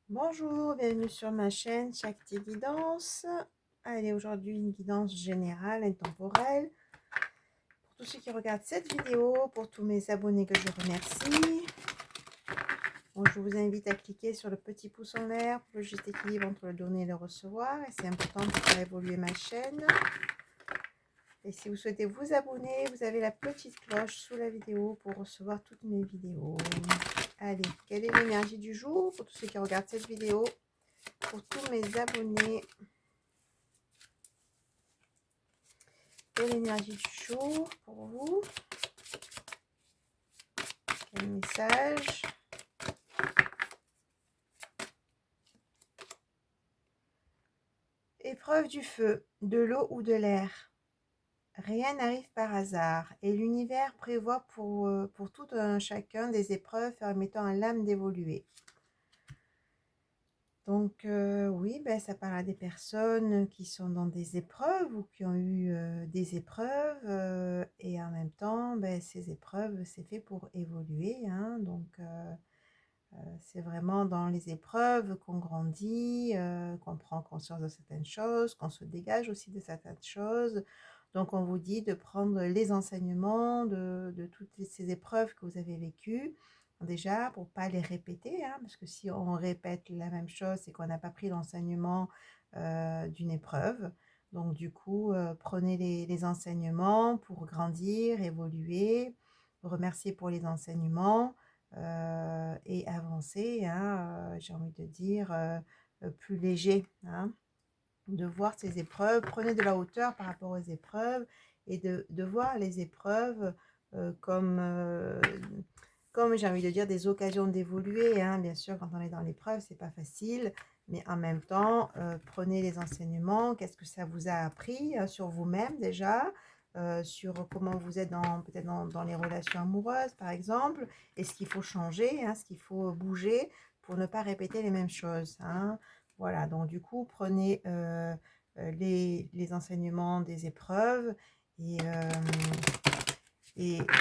Bonjour, bienvenue sur ma chaîne Shakti Guidance. Allez, aujourd'hui une guidance générale et temporelle. Pour tous ceux qui regardent cette vidéo, pour tous mes abonnés que je remercie. Bon, je vous invite à cliquer sur le petit pouce en l'air pour le juste équilibre entre le donner et le recevoir. Et c'est important pour faire évoluer ma chaîne. Et si vous souhaitez vous abonner, vous avez la petite cloche sous la vidéo pour recevoir toutes mes vidéos. Allez, quelle est l'énergie du jour pour tous ceux qui regardent cette vidéo? Pour tous mes abonnés, quelle énergie du jour pour vous? Quel message? Épreuve du feu, de l'eau ou de l'air. Rien n'arrive par hasard et l'univers prévoit pour tout un chacun des épreuves permettant à l'âme d'évoluer. Donc oui, ben, ça parle à des personnes qui sont dans des épreuves ou qui ont eu des épreuves et en même temps, ben, ces épreuves, c'est fait pour évoluer. Hein, donc c'est vraiment dans les épreuves qu'on grandit, qu'on prend conscience de certaines choses, qu'on se dégage aussi de certaines choses. Donc on vous dit de prendre les enseignements de toutes ces épreuves que vous avez vécues, déjà pour ne pas les répéter, hein, parce que si on répète la même chose, c'est qu'on n'a pas pris l'enseignement d'une épreuve. Donc du coup, prenez les enseignements pour grandir, évoluer, remercier pour les enseignements et avancer, hein, j'ai envie de dire, plus léger, hein, de voir ces épreuves. Prenez de la hauteur par rapport aux épreuves et de voir les épreuves comme j'ai envie de dire, des occasions d'évoluer. Hein. Bien sûr, quand on est dans l'épreuve, c'est pas facile, mais en même temps, prenez les enseignements. Qu'est-ce que ça vous a appris sur vous-même déjà, sur comment vous êtes peut-être dans les relations amoureuses, par exemple, et ce qu'il faut changer, hein, ce qu'il faut bouger pour ne pas répéter les mêmes choses. Hein. Voilà, donc du coup, prenez les enseignements des épreuves et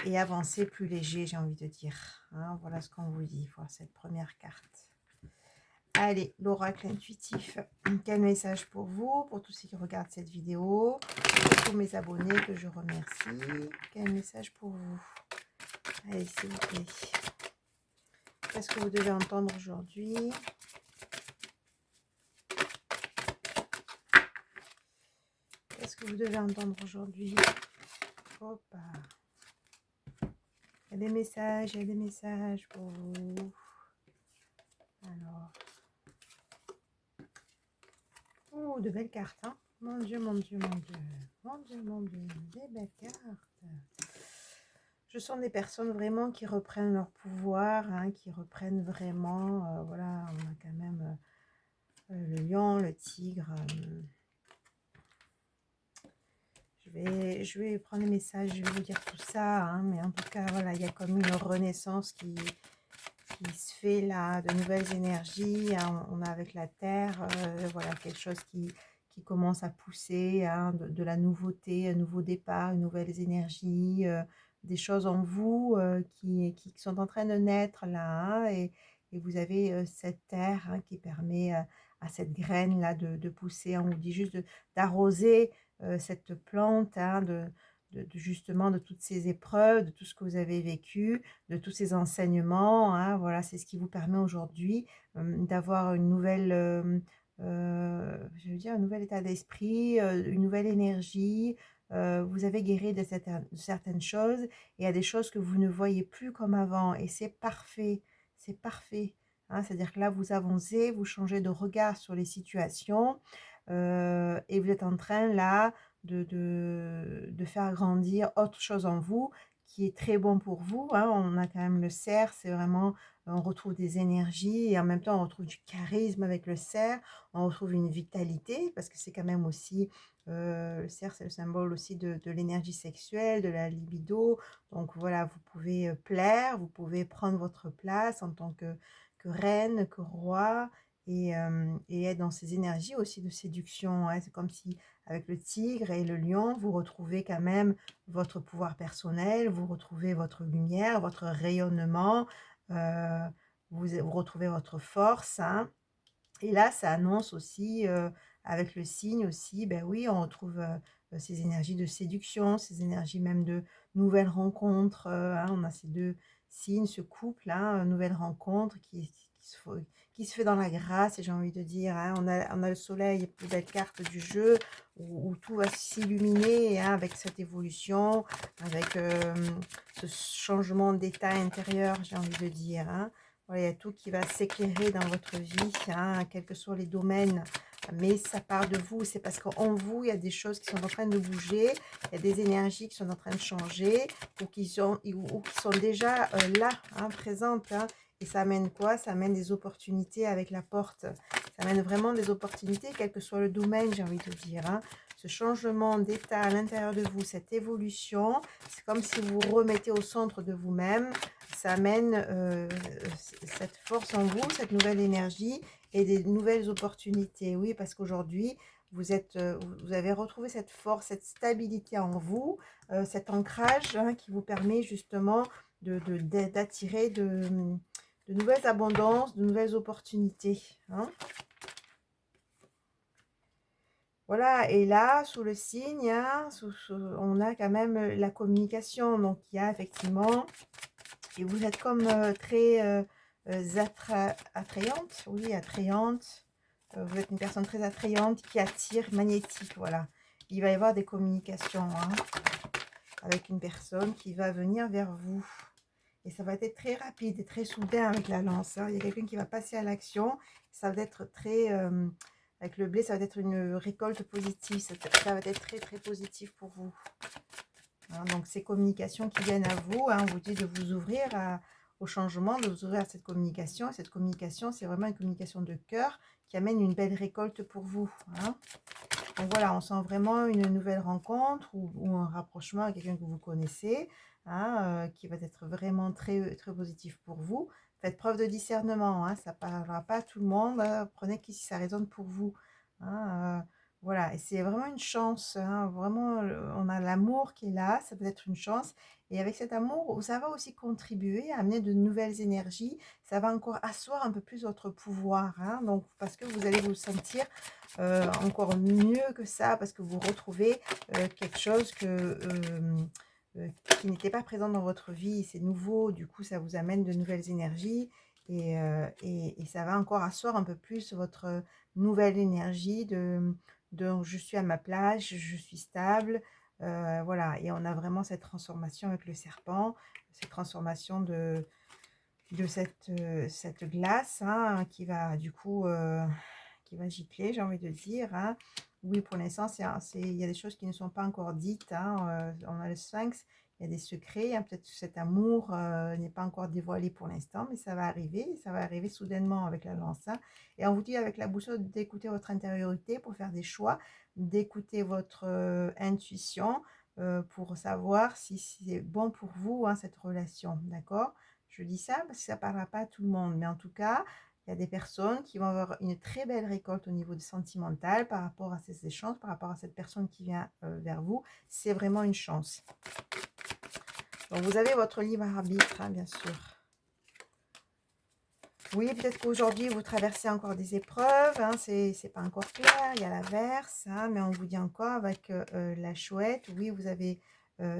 et avancer plus léger, j'ai envie de dire. Hein, voilà ce qu'on vous dit pour cette première carte. Allez, l'oracle intuitif. Quel message pour vous, pour tous ceux qui regardent cette vidéo, pour tous mes abonnés que je remercie. Quel message pour vous? Allez, s'il vous plaît. Qu'est-ce que vous devez entendre aujourd'hui? Qu'est-ce que vous devez entendre aujourd'hui? Hop. Il y a des messages pour vous. Alors. Oh, de belles cartes, hein. Mon Dieu, mon Dieu, mon Dieu. Mon Dieu, mon Dieu. Des belles cartes. Je sens des personnes vraiment qui reprennent leur pouvoir, hein, qui reprennent vraiment, voilà, on a quand même le lion, le tigre. Je vais prendre les messages, je vais vous dire tout ça, hein, mais en tout cas, voilà, il y a comme une renaissance qui se fait là, de nouvelles énergies. Hein, on a avec la terre, voilà, quelque chose qui commence à pousser, hein, de la nouveauté, un nouveau départ, une nouvelles énergies, des choses en vous qui sont en train de naître là. Hein, et vous avez cette terre, hein, qui permet à cette graine là de pousser. On vous dit juste d'arroser cette plante, hein, justement de toutes ces épreuves, de tout ce que vous avez vécu, de tous ces enseignements. Hein, voilà, c'est ce qui vous permet aujourd'hui d'avoir une nouvelle, je veux dire, un nouvel état d'esprit, une nouvelle énergie. Vous avez guéri de certaines choses et il y a des choses que vous ne voyez plus comme avant et c'est parfait, c'est parfait. Hein, c'est-à-dire que là, vous avancez, vous changez de regard sur les situations et vous êtes en train là de faire grandir autre chose en vous qui est très bon pour vous. Hein. On a quand même le cerf, c'est vraiment, on retrouve des énergies et en même temps on retrouve du charisme avec le cerf, on retrouve une vitalité parce que c'est quand même aussi, le cerf c'est le symbole aussi de l'énergie sexuelle, de la libido. Donc voilà, vous pouvez plaire, vous pouvez prendre votre place en tant que reine, que roi et être dans ces énergies aussi de séduction. Hein. C'est comme si avec le tigre et le lion, vous retrouvez quand même votre pouvoir personnel, vous retrouvez votre lumière, votre rayonnement, vous retrouvez votre force. Hein. Et là, ça annonce aussi, avec le signe aussi, ben oui, on retrouve, ces énergies de séduction, ces énergies même de nouvelles rencontres, hein. On a ces 2 signes, ce couple-là, nouvelle rencontre qui se fait dans la grâce et j'ai envie de dire, hein. On a le soleil, plus belle carte du jeu où tout va s'illuminer, hein, avec cette évolution, avec, ce changement d'état intérieur, j'ai envie de dire, hein. Voilà, il y a tout qui va s'éclairer dans votre vie, hein, quels que soient les domaines, mais ça part de vous. C'est parce qu'en vous, il y a des choses qui sont en train de bouger, il y a des énergies qui sont en train de changer ou qui sont déjà là, hein, présentes. Hein. Et ça amène quoi? Ça amène des opportunités avec la porte. Ça amène vraiment des opportunités, quel que soit le domaine, j'ai envie de dire. Hein. Ce changement d'état à l'intérieur de vous, cette évolution, c'est comme si vous vous remettez au centre de vous-même. Ça amène cette force en vous, cette nouvelle énergie et des nouvelles opportunités. Oui, parce qu'aujourd'hui, vous avez retrouvé cette force, cette stabilité en vous, cet ancrage, hein, qui vous permet justement d'attirer de nouvelles abondances, de nouvelles opportunités. Hein. Voilà, et là, sous le signe, hein, on a quand même la communication. Donc, il y a effectivement, et vous êtes comme très attrayante, oui, attrayante. Vous êtes une personne très attrayante qui attire, magnétique, voilà. Il va y avoir des communications, hein, avec une personne qui va venir vers vous. Et ça va être très rapide et très soudain avec la lance. Hein. Il y a quelqu'un qui va passer à l'action. Ça va être très... avec le blé, ça va être une récolte positive. Ça va être très, très positif pour vous. Hein, donc, ces communications qui viennent à vous, hein, on vous dit de vous ouvrir au changement, de vous ouvrir à cette communication. Et cette communication, c'est vraiment une communication de cœur qui amène une belle récolte pour vous. Hein. Donc voilà, on sent vraiment une nouvelle rencontre ou un rapprochement avec quelqu'un que vous connaissez, hein, qui va être vraiment très, très positif pour vous. Faites preuve de discernement, hein, ça ne parlera pas à tout le monde. Prenez qui si ça résonne pour vous. Hein, voilà, et c'est vraiment une chance. Hein, vraiment, on a l'amour qui est là, ça peut être une chance. Et avec cet amour, ça va aussi contribuer à amener de nouvelles énergies. Ça va encore asseoir un peu plus votre pouvoir. Hein, donc, parce que vous allez vous sentir encore mieux que ça, parce que vous retrouvez quelque chose qui n'était pas présent dans votre vie. C'est nouveau, du coup, ça vous amène de nouvelles énergies et ça va encore asseoir un peu plus votre nouvelle énergie de je suis à ma place, je suis stable. Voilà, et on a vraiment cette transformation avec le serpent, cette transformation de cette glace, hein, qui va du coup qui va gicler, j'ai envie de dire. Hein. Oui, pour l'instant, il y a des choses qui ne sont pas encore dites. Hein. On a le sphinx, il y a des secrets. Hein. Peut-être que cet amour n'est pas encore dévoilé pour l'instant, mais ça va arriver soudainement avec la lance. Hein. Et on vous dit avec la boussole d'écouter votre intériorité pour faire des choix, d'écouter votre intuition pour savoir si c'est bon pour vous, hein, cette relation. D'accord? Je dis ça parce que ça ne parlera pas à tout le monde, mais en tout cas, il y a des personnes qui vont avoir une très belle récolte au niveau du sentimental par rapport à ces échanges, par rapport à cette personne qui vient vers vous. C'est vraiment une chance. Donc, vous avez votre libre arbitre, hein, bien sûr. Oui, peut-être qu'aujourd'hui, vous traversez encore des épreuves. Hein, c'est pas encore clair. Il y a l'averse, hein, mais on vous dit encore avec la chouette. Oui, vous avez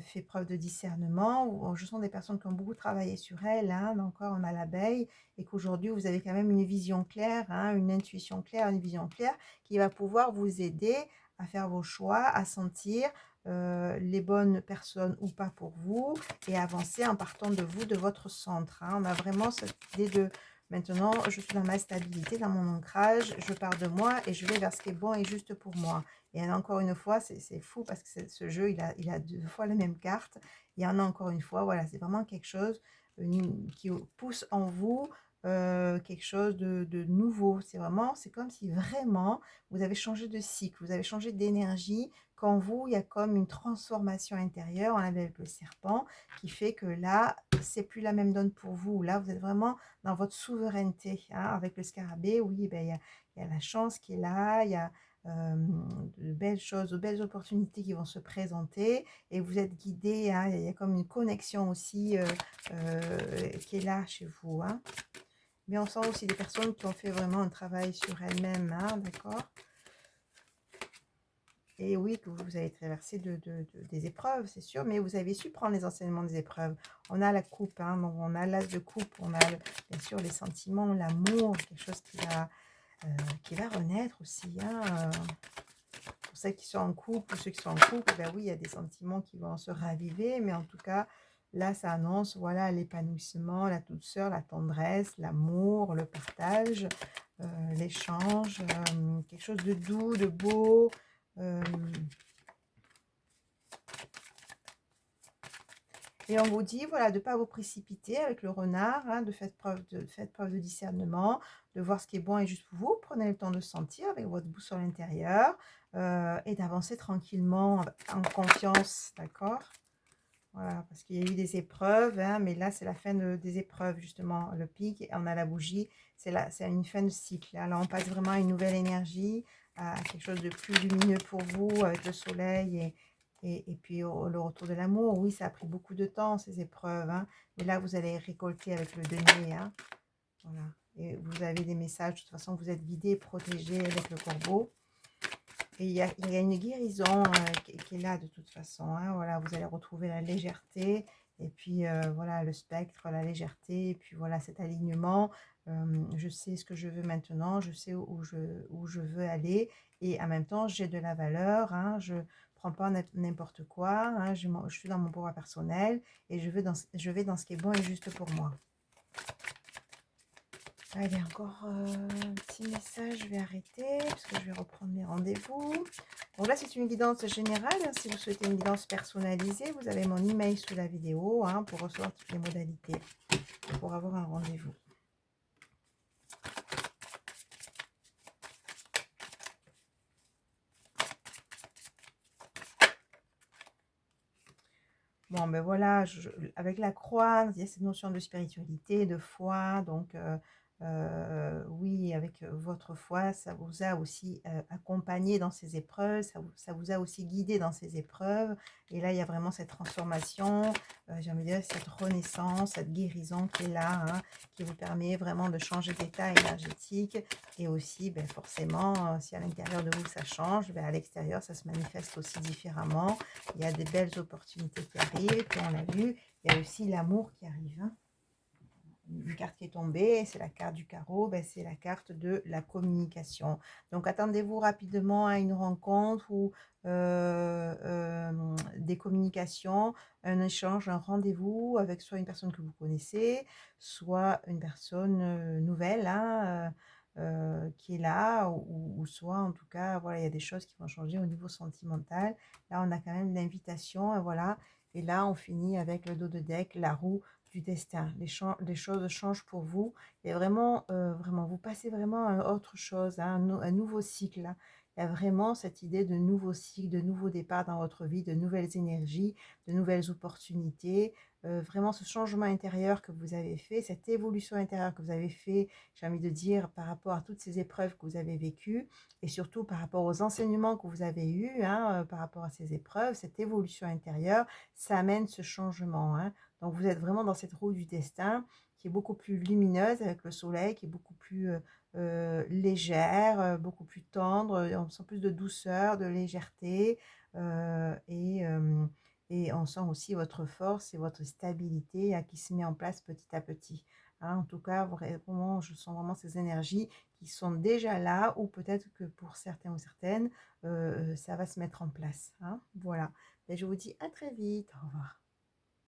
fait preuve de discernement. Je sens des personnes qui ont beaucoup travaillé sur elles. Hein, encore, on a l'abeille. Et qu'aujourd'hui, vous avez quand même une vision claire, hein, une intuition claire, une vision claire qui va pouvoir vous aider à faire vos choix, à sentir les bonnes personnes ou pas pour vous et avancer en partant de vous, de votre centre. Hein. On a vraiment cette idée de maintenant, je suis dans ma stabilité, dans mon ancrage, je pars de moi et je vais vers ce qui est bon et juste pour moi. Et encore une fois, c'est fou parce que ce jeu, il a 2 fois la même carte. Il y en a encore une fois, voilà, c'est vraiment quelque chose qui pousse en vous quelque chose de nouveau. C'est comme si vraiment vous avez changé de cycle, vous avez changé d'énergie. Qu'en vous, il y a comme une transformation intérieure, on l'avait avec le serpent, qui fait que là, c'est plus la même donne pour vous. Là, vous êtes vraiment dans votre souveraineté. Hein. Avec le scarabée, oui, ben, il y a la chance qui est là, il y a de belles choses, de belles opportunités qui vont se présenter et vous êtes guidé. Hein. Il y a comme une connexion aussi qui est là chez vous. Hein. Mais on sent aussi des personnes qui ont fait vraiment un travail sur elles-mêmes, hein, d'accord? Et oui, que vous avez traversé des épreuves, c'est sûr, mais vous avez su prendre les enseignements des épreuves. On a la coupe, hein, donc on a l'as de coupe, on a bien sûr les sentiments, l'amour, quelque chose qui va renaître aussi, hein, pour celles qui sont en couple ou ceux qui sont en couple, ben oui, il y a des sentiments qui vont se raviver, mais en tout cas, là, ça annonce, voilà, l'épanouissement, la douceur, la tendresse, l'amour, le partage, l'échange, quelque chose de doux, de beau. euh, Et on vous dit, voilà, de ne pas vous précipiter avec le renard, hein, faites preuve de discernement, de voir ce qui est bon et juste pour vous. Prenez le temps de sentir avec votre boussole intérieure et d'avancer tranquillement, en confiance, d'accord? Voilà, parce qu'il y a eu des épreuves, hein, mais là, c'est la fin des épreuves, justement. Le pic, on a la bougie, c'est une fin de cycle. Alors, on passe vraiment à une nouvelle énergie, à quelque chose de plus lumineux pour vous, avec le soleil et puis le retour de l'amour. Oui, ça a pris beaucoup de temps, ces épreuves, hein, mais là, vous allez récolter avec le denier, hein, voilà. Et vous avez des messages, de toute façon, vous êtes guidé, protégé avec le corbeau. Et il y a une guérison qui est là de toute façon, hein, voilà, vous allez retrouver la légèreté et puis voilà le spectre, la légèreté et puis voilà cet alignement. Je sais ce que je veux maintenant, je sais où je veux aller et en même temps j'ai de la valeur, hein, je prends pas n'importe quoi, hein, je suis dans mon pouvoir personnel et je vais dans ce qui est bon et juste pour moi. Allez, encore un petit message, je vais arrêter parce que je vais reprendre mes rendez-vous. Donc là, c'est une guidance générale. Si vous souhaitez une guidance personnalisée, vous avez mon email sous la vidéo, hein, pour recevoir toutes les modalités, pour avoir un rendez-vous. Bon, ben voilà, avec la croix, il y a cette notion de spiritualité, de foi. Donc, oui, avec votre foi, ça vous a aussi accompagné dans ces épreuves, ça vous a aussi guidé dans ces épreuves. Et là, il y a vraiment cette transformation, j'ai envie de dire, cette renaissance, cette guérison qui est là, hein, qui vous permet vraiment de changer d'état énergétique. Et aussi, ben, forcément, si à l'intérieur de vous, ça change, ben, à l'extérieur, ça se manifeste aussi différemment. Il y a des belles opportunités qui arrivent, puis on l'a vu, il y a aussi l'amour qui arrive, hein. Une carte qui est tombée, c'est la carte du carreau, ben c'est la carte de la communication. Donc attendez-vous rapidement à une rencontre ou des communications, un échange, un rendez-vous avec soit une personne que vous connaissez, soit une personne nouvelle, hein, qui est là, ou soit en tout cas, voilà, il y a des choses qui vont changer au niveau sentimental. Là, on a quand même l'invitation, et voilà. Et là, on finit avec le dos de deck, la roue du destin. Les choses changent pour vous. Et vraiment, vraiment, vous passez vraiment à autre chose, hein, un nouveau cycle, hein. Il y a vraiment cette idée de nouveau cycle, de nouveau départ dans votre vie, de nouvelles énergies, de nouvelles opportunités. Vraiment ce changement intérieur que vous avez fait, cette évolution intérieure que vous avez fait, j'ai envie de dire, par rapport à toutes ces épreuves que vous avez vécues et surtout par rapport aux enseignements que vous avez eus, hein, par rapport à ces épreuves, cette évolution intérieure, ça amène ce changement, hein. Donc vous êtes vraiment dans cette roue du destin qui est beaucoup plus lumineuse avec le soleil, qui est beaucoup plus légère, beaucoup plus tendre, on sent plus de douceur, de légèreté euh, et, euh, et on sent aussi votre force et votre stabilité qui se met en place petit à petit, hein. En tout cas, vraiment, je sens vraiment ces énergies qui sont déjà là ou peut-être que pour certains ou certaines, ça va se mettre en place, hein. Voilà. Et je vous dis à très vite. Au revoir.